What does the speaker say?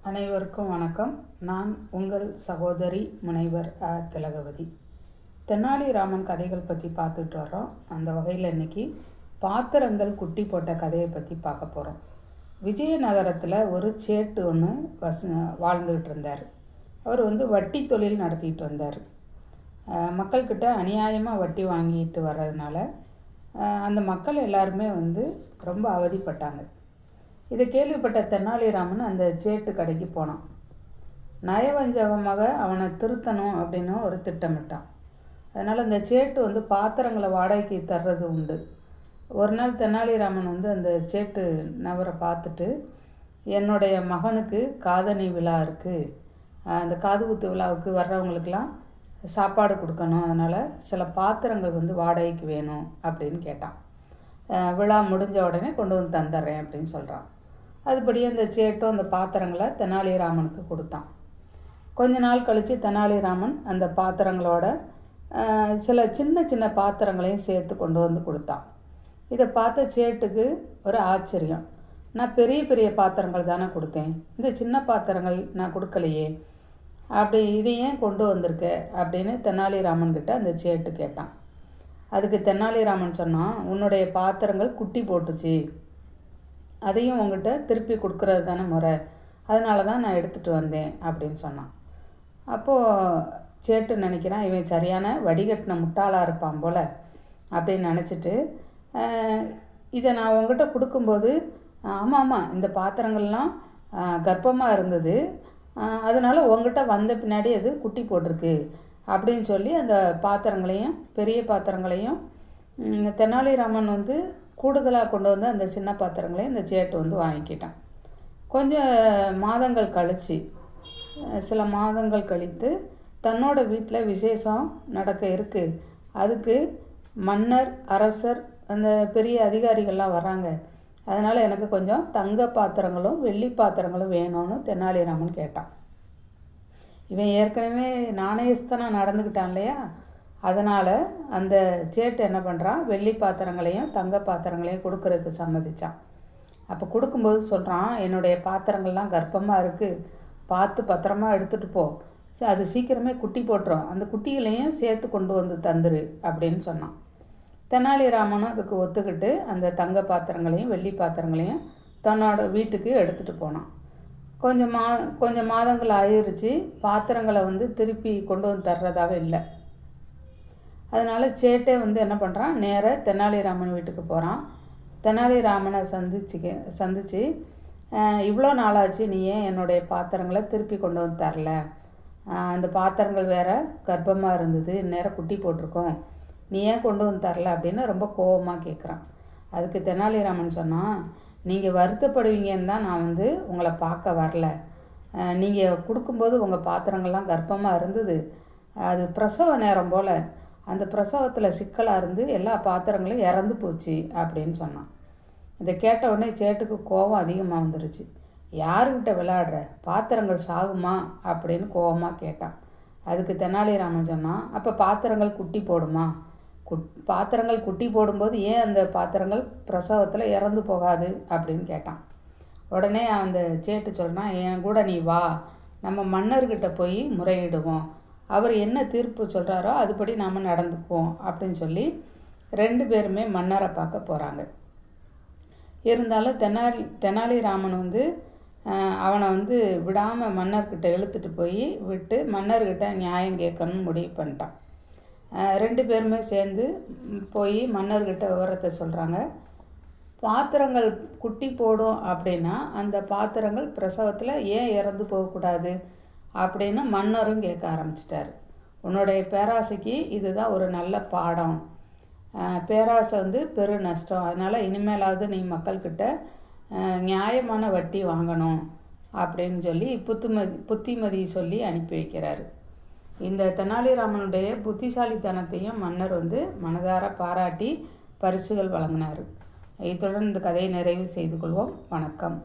அனைவருக்கும் வணக்கம். நான் உங்கள் சகோதரி முனைவர் திலகவதி. தெனாலிராமன் கதைகள் பற்றி பார்த்துட்டு வரோம். அந்த வகையில் இன்றைக்கி பாத்திரங்கள் குட்டி போட்ட கதையை பற்றி பார்க்க போகிறோம். விஜயநகரத்தில் ஒரு சேட்டு ஒன்று வாழ்ந்துக்கிட்டு இருந்தார். அவர் வட்டி தொழில் நடத்திட்டு வந்தார். மக்கள்கிட்ட அநியாயமாக வட்டி வாங்கிட்டு வர்றதுனால அந்த மக்கள் எல்லாருமே ரொம்ப அவதிப்பட்டாங்க. இதை கேள்விப்பட்ட தெனாலிராமன் அந்த சேட்டு கடைக்கு போனான். நயவஞ்சகமாக அவனை திருத்தணும் அப்படின்னு ஒரு திட்டமிட்டான். அதனால் அந்த சேட்டு பாத்திரங்களை வாடகைக்கு தர்றது உண்டு. ஒரு நாள் தெனாலிராமன் அந்த சேட்டு நபரை பார்த்துட்டு, என்னுடைய மகனுக்கு காதணி விழா இருக்குது, அந்த காதுகுத்து விழாவுக்கு வர்றவங்களுக்கெல்லாம் சாப்பாடு கொடுக்கணும், அதனால் சில பாத்திரங்கள் வாடகைக்கு வேணும் அப்படின்னு கேட்டான். விழா முடிஞ்ச உடனே கொண்டு வந்து தந்துடுறேன் அப்படின்னு சொல்கிறான். அதுபடியே அந்த சேட்டும் அந்த பாத்திரங்களை தெனாலிராமனுக்கு கொடுத்தான். கொஞ்ச நாள் கழித்து தெனாலிராமன் அந்த பாத்திரங்களோட சில சின்ன சின்ன பாத்திரங்களையும் சேர்த்து கொண்டு வந்து கொடுத்தான். இதை பார்த்த சேட்டுக்கு ஒரு ஆச்சரியம். நான் பெரிய பெரிய பாத்திரங்கள் தானே கொடுத்தேன், இந்த சின்ன பாத்திரங்கள் நான் கொடுக்கலையே, அப்படி இதை ஏன் கொண்டு வந்திருக்க அப்படின்னு தெனாலிராமன்கிட்ட அந்த சேட்டு கேட்டான். அதுக்கு தெனாலிராமன் சொன்னான், உன்னுடைய பாத்திரங்கள் குட்டி போட்டுச்சு, அதையும் உங்கள்கிட்ட திருப்பி கொடுக்குறது தானே முறை, அதனால தான் நான் எடுத்துகிட்டு வந்தேன் அப்படின்னு சொன்னான். அப்போது சேட்டு நினைக்கிறான், இவன் சரியான வடிகட்டின முட்டாளாக இருப்பான் போல் அப்படின்னு நினச்சிட்டு, இதை நான் உங்கள்கிட்ட கொடுக்கும்போது, ஆமாம் இந்த பாத்திரங்கள்லாம் கர்ப்பமாக இருந்தது, அதனால் உங்கள்கிட்ட வந்த பின்னாடி அது குட்டி போட்டிருக்கு அப்படின்னு சொல்லி அந்த பாத்திரங்களையும் பெரிய பாத்திரங்களையும் தெனாலிராமன் கூடுதலாக கொண்டு வந்து அந்த சின்ன பாத்திரங்களையும் இந்த சேட்டு வாங்கிக்கிட்டான். கொஞ்சம் மாதங்கள் கழித்து, சில மாதங்கள் கழித்து தன்னோட வீட்டில் விசேஷம் நடக்க இருக்குது, அதுக்கு மன்னர், அரசர், அந்த பெரிய அதிகாரிகள்லாம் வராங்க, அதனால் எனக்கு கொஞ்சம் தங்க பாத்திரங்களும் வெள்ளி பாத்திரங்களும் வேணும்னு தெனாலிராமன் கேட்டான். இவன் ஏற்கனவே நாணயஸ்தனாக நடந்துக்கிட்டான் இல்லையா, அதனால் அந்த சேட்டு என்ன பண்ணுறான், வெள்ளி பாத்திரங்களையும் தங்க பாத்திரங்களையும் கொடுக்கறதுக்கு சம்மதிச்சான். அப்போ கொடுக்கும்போது சொல்கிறான், என்னுடைய பாத்திரங்கள்லாம் கர்ப்பமாக இருக்குது, பார்த்து பத்திரமா எடுத்துகிட்டு போ, அது சீக்கிரமே குட்டி போட்டுரும், அந்த குட்டிகளையும் சேர்த்து கொண்டு வந்து தந்துரு அப்படின்னு சொன்னான். தெனாலிராமனும் அதுக்கு ஒத்துக்கிட்டு அந்த தங்க பாத்திரங்களையும் வெள்ளி பாத்திரங்களையும் தன்னோட வீட்டுக்கு எடுத்துகிட்டு போனான். கொஞ்சம் மாதங்கள் ஆயிடுச்சு, பாத்திரங்களை திருப்பி கொண்டு வந்து தர்றதாக இல்லை. அதனால் சேட்டே என்ன பண்ணுறான், நேராக தெனாலிராமன் வீட்டுக்கு போகிறான். தெனாலிராமனை சந்தித்து இவ்வளோ நாளாச்சு, நீ ஏன் என்னுடைய பாத்திரங்களை திருப்பி கொண்டு வந்து தரல, அந்த பாத்திரங்கள் வேறு கர்ப்பமாக இருந்தது, நேராக குட்டி போட்டிருக்கோம், நீ ஏன் கொண்டு வந்து தரல அப்படின்னு ரொம்ப கோபமாக கேட்குறான். அதுக்கு தெனாலிராமன் சொன்னான், நீங்கள் வருத்தப்படுவீங்கன்னு தான் நான் உங்களை பார்க்க வரல, நீங்கள் கொடுக்கும்போது உங்கள் பாத்திரங்கள்லாம் கர்ப்பமாக இருந்தது, அது பிரசவ நேரம் போல், அந்த பிரசவத்தில் சிக்கலாக இருந்து எல்லா பாத்திரங்களும் இறந்து போச்சு அப்படின்னு சொன்னான். இதை கேட்ட உடனே சேட்டுக்கு கோபம் அதிகமாக வந்துருச்சு. யாருக்கிட்ட விளையாடுற, பாத்திரங்கள் சாகுமா அப்படின்னு கோபமாக கேட்டான். அதுக்கு தெனாலிராமன் சொன்னான், அப்போ பாத்திரங்கள் குட்டி போடுமா, பாத்திரங்கள் குட்டி போடும்போது ஏன் அந்த பாத்திரங்கள் பிரசவத்தில் இறந்து போகாது அப்படின்னு கேட்டான். உடனே அந்த சேட்டு சொல்கிறான், என் கூட நீ வா, நம்ம மன்னர்கிட்ட போய் முறையிடுவோம், அவர் என்ன தீர்ப்பு சொல்கிறாரோ அதுபடி நாம் நடந்துக்குவோம் அப்படின்னு சொல்லி 2 பேருமே மன்னரை பார்க்க போகிறாங்க. இருந்தாலும் தெனாலிராமன் அவனை விடாமல் மன்னர்கிட்ட இழுத்துட்டு போய் விட்டு மன்னர்கிட்ட நியாயம் கேட்கணும்னு முடிவு பண்ணிட்டான். 2 பேருமே சேர்ந்து போய் மன்னர்கிட்ட விவரத்தை சொல்கிறாங்க. பாத்திரங்கள் குட்டி போடும் அப்படின்னா அந்த பாத்திரங்கள் பிரசவத்தில் ஏன் இறந்து போகக்கூடாது அப்படின்னு மன்னரும் கேட்க ஆரம்பிச்சிட்டார். உன்னுடைய பேராசைக்கு இதுதான் ஒரு நல்ல பாடம், பேராசை பெரு நஷ்டம், அதனால் இனிமேலாவது நீ மக்கள்கிட்ட நியாயமான வட்டி வாங்கணும் அப்படின்னு சொல்லி புத்திமதி சொல்லி அனுப்பி வைக்கிறாரு. இந்த தெனாலிராமனுடைய புத்திசாலித்தனத்தையும் மன்னர் மனதார பாராட்டி பரிசுகள் வழங்கினார். இத்துடன் இந்த கதையை நிறைவு செய்து கொள்வோம். வணக்கம்.